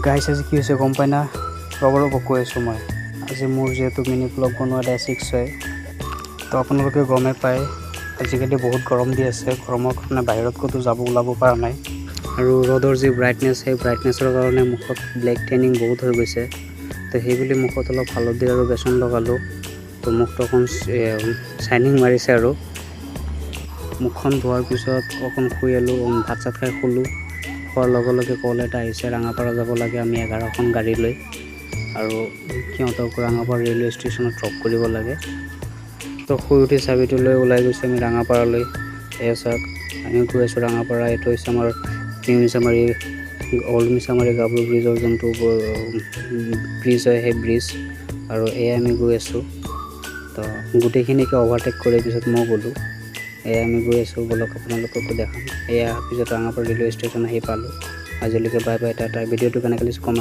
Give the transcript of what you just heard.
গাইছ আজি কি হৈছে গম পাই না ৰ'ব কৈ আছোঁ মই আজি মোৰ যিহেতু মিনি ব্লগ বনোৱা ডে 6 হয় তো আপোনালোকে গমে পায় আজিকালি বহুত গৰম দি আছে গৰমৰ কাৰণে বাহিৰত ক'তো ওলাব পৰা নাই আৰু ৰ'দৰ যি ব্ৰাইটনেছ সেই ব্ৰাইটনেছৰ কাৰণে মুখত ব্লেক টেনিং বহুত হৈ গৈছে তো সেইবুলি মুখত অলপ হালধি আৰু বেচন লগালোঁ তো মুখটো অকণ শ্বাইনিং মাৰিছে আৰু মুখখন ধোৱাৰ পিছত অকণ শুই আলোঁ ভাত চাত খাই শুলোঁ খোৱাৰ লগে লগে কল এটা আহিছে ৰাঙাপাৰা যাব লাগে আমি 11খন গাড়ী লৈ আৰু সিহঁতক ৰাঙাপাৰা ৰেলৱে ষ্টেচনত ড্ৰপ কৰিব লাগে তো শুই উঠি চাবিটো লৈ ওলাই গৈছোঁ আমি ৰাঙাপাৰালৈ এয়া চাওক আমি গৈ আছোঁ ৰাঙাপাৰা এইটো হৈছে আমাৰ নিউ মিছামাৰী অল্ড মিছামাৰী গাভৰু ব্ৰিজৰ যোনটো ব্ৰিজ হয় সেই ব্ৰিজ আৰু এয়া আমি গৈ আছোঁ তো গোটেইখিনিকে অভাৰটেক কৰাৰ পিছত মই গ'লোঁ এয়া আমি গৈ আছোঁ বলক আপোনালোককো দেখাম এয়া পিছত ৰাঙাপাৰা ৰেলৱে ষ্টেচন আহি পালোঁ আজিলৈকে বাই বাই টাটা ভিডিঅ'টো কেনেকৈ লাগিছে কমেণ্ট